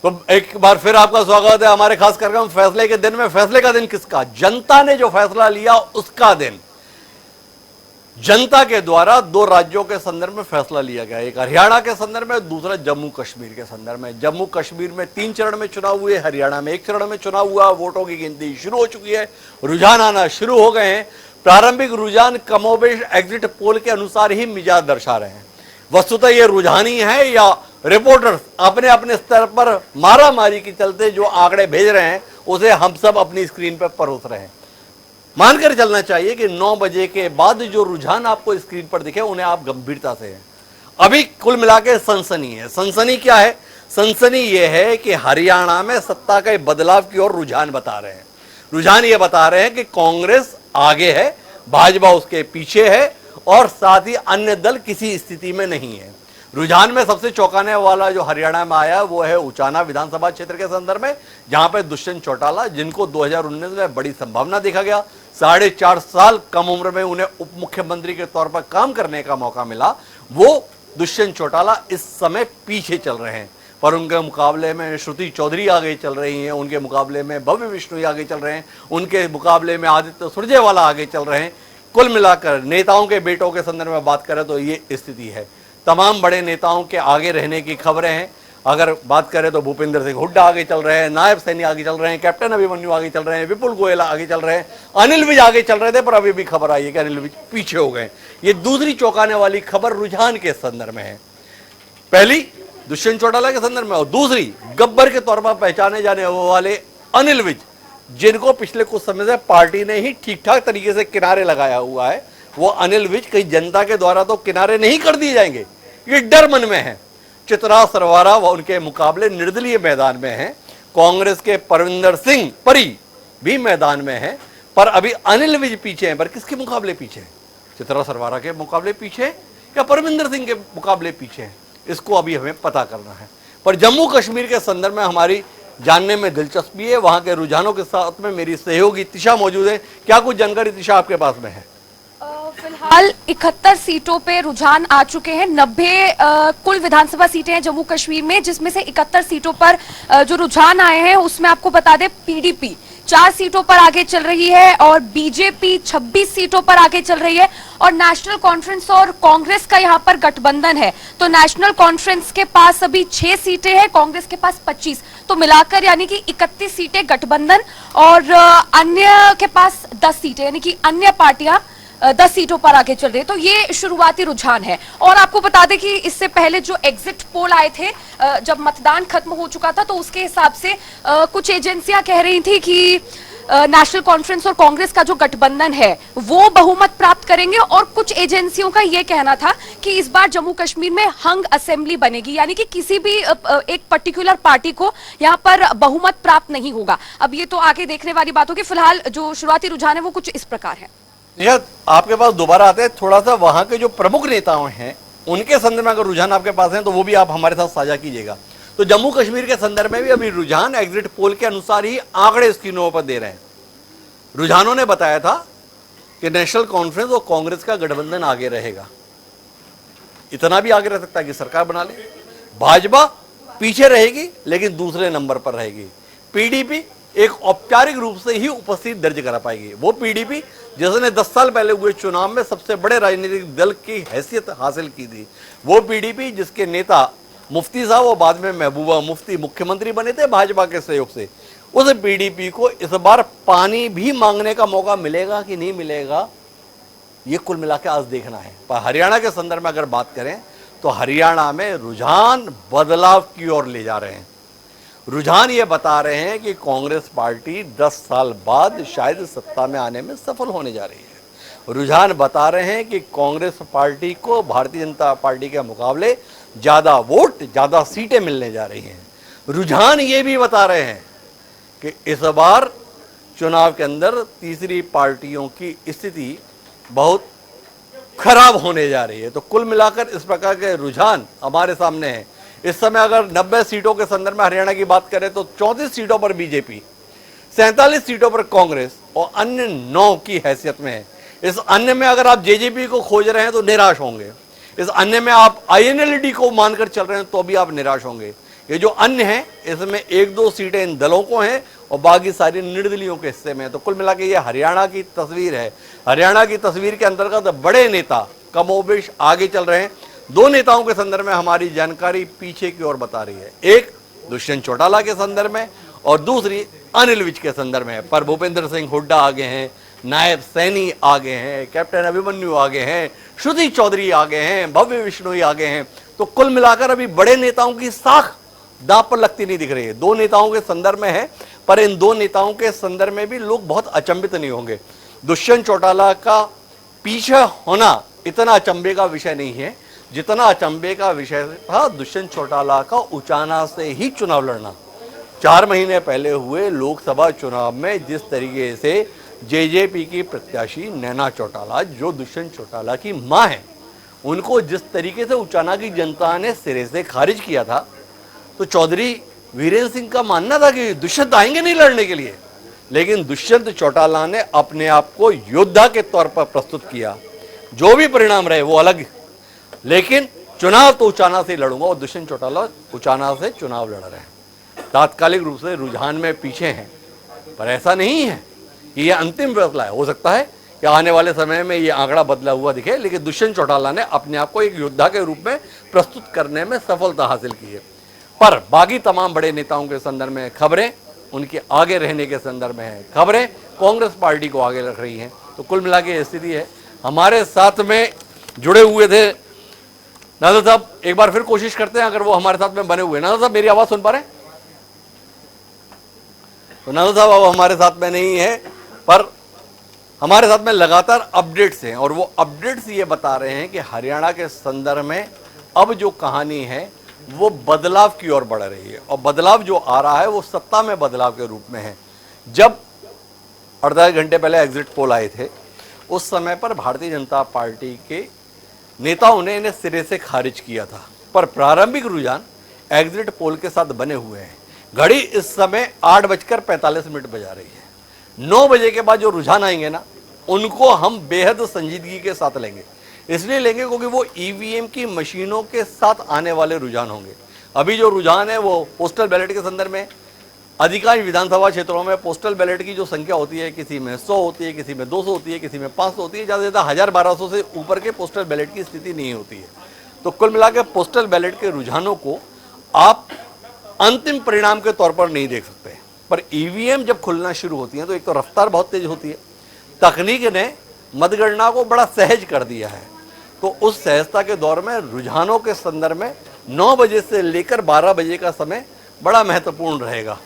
तो एक बार फिर आपका स्वागत है हमारे खास कार्यक्रम फैसले के दिन में। फैसले का दिन किसका? जनता ने जो फैसला लिया उसका दिन। जनता के द्वारा दो राज्यों के संदर्भ में फैसला लिया गया, एक हरियाणा के संदर्भ में, दूसरा जम्मू कश्मीर के संदर्भ में। जम्मू कश्मीर में 3 चरण में चुनाव हुए, हरियाणा में 1 चरण में चुनाव हुआ। वोटों की गिनती शुरू हो चुकी है, रुझान आना शुरू हो गए हैं। प्रारंभिक रुझान कमोबेश एग्जिट पोल के अनुसार ही मिजाज दर्शा रहे हैं। वस्तुतः ये रुझान ही है या रिपोर्टर्स अपने अपने स्तर पर मारामारी के चलते जो आंकड़े भेज रहे हैं उसे हम सब अपनी स्क्रीन पर परोस रहे हैं? मानकर चलना चाहिए कि 9 बजे के बाद जो रुझान आपको स्क्रीन पर दिखे उन्हें आप गंभीरता से हैं। अभी कुल मिलाकर सनसनी है। सनसनी क्या है? सनसनी यह है कि हरियाणा में सत्ता के बदलाव की ओर रुझान बता रहे हैं। रुझान ये बता रहे हैं कि कांग्रेस आगे है, भाजपा उसके पीछे है और साथ ही अन्य दल किसी स्थिति में नहीं है। रुझान में सबसे चौंकाने वाला जो हरियाणा में आया वो है उचाना विधानसभा क्षेत्र के संदर्भ में, जहां पे दुष्यंत चौटाला, जिनको 2019 में बड़ी संभावना देखा गया, 4.5 साल कम उम्र में उन्हें उप मुख्यमंत्री के तौर पर काम करने का मौका मिला, वो दुष्यंत चौटाला इस समय पीछे चल रहे हैं। पर उनके मुकाबले में श्रुति चौधरी आगे चल रही हैं, उनके मुकाबले में भव्य विष्णु आगे चल रहे हैं, उनके मुकाबले में आदित्य सुरजेवाला आगे चल रहे हैं। कुल मिलाकर नेताओं के बेटों के संदर्भ में बात करें तो ये स्थिति है। तमाम बड़े नेताओं के आगे रहने की खबरें हैं। अगर बात करें तो भूपेंद्र सिंह हुड्डा आगे चल रहे हैं, नायब सैनी आगे चल रहे हैं, कैप्टन अभिमन्यु आगे चल रहे हैं, विपुल गोयल आगे चल रहे हैं, अनिल विज आगे चल रहे थे, पर अभी भी खबर आई है कि अनिल विज पीछे हो गए। ये दूसरी चौंकाने वाली खबर रुझान के संदर्भ में है। पहली दुष्यंत चौटाला के संदर्भ में और दूसरी गब्बर के तौर पर पहचाने जाने वाले अनिल विज, जिनको पिछले कुछ समय से पार्टी ने ही ठीक ठाक तरीके से किनारे लगाया हुआ है। वो अनिल विज कहीं जनता के द्वारा तो किनारे नहीं कर दिए जाएंगे, ये डर मन में है। चित्रा सरवारा व उनके मुकाबले निर्दलीय मैदान में हैं। कांग्रेस के परविंदर सिंह परी भी मैदान में हैं, पर अभी अनिल विज पीछे हैं। पर किसके मुकाबले पीछे हैं? चित्रा सरवारा के मुकाबले पीछे या परविंदर सिंह के मुकाबले पीछे हैं? इसको अभी हमें पता करना है। पर जम्मू कश्मीर के संदर्भ में हमारी जानने में दिलचस्पी है। वहां के रुझानों के साथ में मेरी सहयोगी तिशा मौजूद है। क्या कुछ जानकारी तिशा आपके पास में है? फिलहाल 71 सीटों पे रुझान आ चुके हैं। 90 कुल विधानसभा सीटें हैं जम्मू कश्मीर में, जिसमें से 71 सीटों पर जो रुझान आए हैं उसमें आपको बता दें पीडीपी 4 सीटों पर आगे चल रही है और बीजेपी 26 सीटों पर आगे चल रही है और नेशनल कॉन्फ्रेंस और कांग्रेस का यहाँ पर गठबंधन है। तो नेशनल कॉन्फ्रेंस के पास अभी 6 सीटें हैं, कांग्रेस के पास 25, तो मिलाकर यानी कि 31 सीटें गठबंधन और अन्य के पास 10 सीटें, यानी कि अन्य पार्टियां 10 सीटों पर आगे चल रही है। तो ये शुरुआती रुझान है। और आपको बता दें कि इससे पहले जो एग्जिट पोल आए थे, जब मतदान खत्म हो चुका था, तो उसके हिसाब से कुछ एजेंसियां कह रही थी कि नेशनल कॉन्फ्रेंस और कांग्रेस का जो गठबंधन है वो बहुमत प्राप्त करेंगे और कुछ एजेंसियों का ये कहना था कि इस बार जम्मू कश्मीर में हंग असेंबली बनेगी, यानी कि किसी भी एक पर्टिकुलर पार्टी को यहाँ पर बहुमत प्राप्त नहीं होगा। अब ये तो आगे देखने वाली बात होगी। फिलहाल जो शुरुआती रुझान है वो कुछ इस प्रकार है। आपके पास दोबारा आते हैं, थोड़ा सा वहां के जो प्रमुख नेताओं हैं उनके संदर्भ में अगर रुझान आपके पास है तो वो भी आप हमारे साथ साझा कीजिएगा। तो जम्मू कश्मीर के संदर्भ में भी अभी रुझान एग्जिट पोल के अनुसार ही आंकड़े स्क्रीनों पर दे रहे हैं। रुझानों ने बताया था कि नेशनल कॉन्फ्रेंस और कांग्रेस का गठबंधन आगे रहेगा, इतना भी आगे रह सकता है कि सरकार बना ले। भाजपा पीछे रहेगी लेकिन दूसरे नंबर पर रहेगी। पीडीपी एक औपचारिक रूप से ही उपस्थिति दर्ज करा पाएगी। वो पीडीपी जिसने 10 साल पहले हुए चुनाव में सबसे बड़े राजनीतिक दल की हैसियत हासिल की थी, वो पीडीपी जिसके नेता मुफ्ती साहब और बाद में महबूबा मुफ्ती मुख्यमंत्री बने थे भाजपा के सहयोग से, उस पीडीपी को इस बार पानी भी मांगने का मौका मिलेगा कि नहीं मिलेगा, ये कुल मिलाकर आज देखना है। पर हरियाणा के संदर्भ में अगर बात करें तो हरियाणा में रुझान बदलाव की ओर ले जा रहे हैं। रुझान ये बता रहे हैं कि कांग्रेस पार्टी 10 साल बाद शायद सत्ता में आने में सफल होने जा रही है। रुझान बता रहे हैं कि कांग्रेस पार्टी को भारतीय जनता पार्टी के मुकाबले ज़्यादा वोट, ज़्यादा सीटें मिलने जा रही हैं। रुझान ये भी बता रहे हैं कि इस बार चुनाव के अंदर तीसरी पार्टियों की स्थिति बहुत खराब होने जा रही है। तो कुल मिलाकर इस प्रकार के रुझान हमारे सामने हैं। इस समय अगर 90 सीटों के संदर्भ में हरियाणा की बात करें तो 34 सीटों पर बीजेपी, 47 सीटों पर कांग्रेस और अन्य 9 की हैसियत में है। इस अन्य में अगर आप जेजेपी को खोज रहे हैं तो निराश होंगे, इस अन्य में आप आईएनएलडी को मानकर चल रहे हैं तो भी आप निराश होंगे। ये जो अन्य है इसमें 1-2 सीटें इन दलों को हैं और बाकी सारी निर्दलीयों के हिस्से में है। तो कुल मिला के ये हरियाणा की तस्वीर है। हरियाणा की तस्वीर के अंतर्गत बड़े नेता कमोबेश आगे चल रहे हैं। 2 नेताओं के संदर्भ में हमारी जानकारी पीछे की ओर बता रही है, एक दुष्यंत चौटाला के संदर्भ में और दूसरी अनिल विज के संदर्भ में। पर भूपेंद्र सिंह हुड्डा आगे हैं, नायब सैनी आगे हैं, कैप्टन अभिमन्यु आगे हैं, श्रुति चौधरी आगे हैं, भव्य विश्नोई आगे हैं। तो कुल मिलाकर अभी बड़े नेताओं की साख दांव पर लगती नहीं दिख रही है। 2 नेताओं के संदर्भ में है, पर इन 2 नेताओं के संदर्भ में भी लोग बहुत अचंभित नहीं होंगे। दुष्यंत चौटाला का पीछे होना इतना अचंभे का विषय नहीं है जितना अचंभे का विषय था दुष्यंत चौटाला का उचाना से ही चुनाव लड़ना। 4 महीने पहले हुए लोकसभा चुनाव में जिस तरीके से जेजेपी की प्रत्याशी नैना चौटाला, जो दुष्यंत चौटाला की मां है, उनको जिस तरीके से उचाना की जनता ने सिरे से खारिज किया था, तो चौधरी वीरेंद्र सिंह का मानना था कि दुष्यंत आएंगे नहीं लड़ने के लिए, लेकिन दुष्यंत चौटाला ने अपने आप को योद्धा के तौर पर प्रस्तुत किया। जो भी परिणाम रहे वो अलग, लेकिन चुनाव तो उचाना से लड़ूंगा और दुष्यंत चौटाला उचाना से चुनाव लड़ रहे हैं। तात्कालिक रूप से रुझान में पीछे हैं, पर ऐसा नहीं है कि यह अंतिम फैसला है। हो सकता है कि आने वाले समय में यह आंकड़ा बदला हुआ दिखे, लेकिन दुष्यंत चौटाला ने अपने आप को एक योद्धा के रूप में प्रस्तुत करने में सफलता हासिल की है। पर बाकी तमाम बड़े नेताओं के संदर्भ में खबरें उनके आगे रहने के संदर्भ में है, खबरें कांग्रेस पार्टी को आगे रख रही हैं। तो कुल मिला के स्थिति है। हमारे साथ में जुड़े हुए थे नाज़र साहब, एक बार फिर कोशिश करते हैं अगर वो हमारे साथ में बने हुए। नाज़र साहब मेरी आवाज सुन पा रहे हैं? तो नाज़र साहब अब हमारे साथ में नहीं है, पर हमारे साथ में लगातार अपडेट्स हैं और वो अपडेट्स ये बता रहे हैं कि हरियाणा के संदर्भ में अब जो कहानी है वो बदलाव की ओर बढ़ रही है और बदलाव जो आ रहा है वो सत्ता में बदलाव के रूप में है। जब 48 घंटे पहले एग्जिट पोल आए थे, उस समय पर भारतीय जनता पार्टी के नेताओं ने इन्हें सिरे से खारिज किया था, पर प्रारंभिक रुझान एग्जिट पोल के साथ बने हुए हैं। घड़ी इस समय 8:45 बजा रही है। 9 बजे के बाद जो रुझान आएंगे ना, उनको हम बेहद संजीदगी के साथ लेंगे। इसलिए लेंगे क्योंकि वो ईवीएम की मशीनों के साथ आने वाले रुझान होंगे। अभी जो रुझान है वो पोस्टल बैलेट के संदर्भ में, अधिकांश विधानसभा क्षेत्रों में पोस्टल बैलेट की जो संख्या होती है, किसी में 100 होती है, किसी में 200 होती है, किसी में 500 होती है, ज़्यादा से ज़्यादा 1000-1200 से ऊपर के पोस्टल बैलेट की स्थिति नहीं होती है। तो कुल मिलाकर पोस्टल बैलेट के रुझानों को आप अंतिम परिणाम के तौर पर नहीं देख सकते, पर ईवीएम जब खुलना शुरू होती है तो एक तो रफ्तार बहुत तेज होती है। तकनीक ने मतगणना को बड़ा सहज कर दिया है, तो उस सहजता के दौर में रुझानों के संदर्भ में 9 बजे से लेकर 12 बजे का समय बड़ा महत्वपूर्ण रहेगा।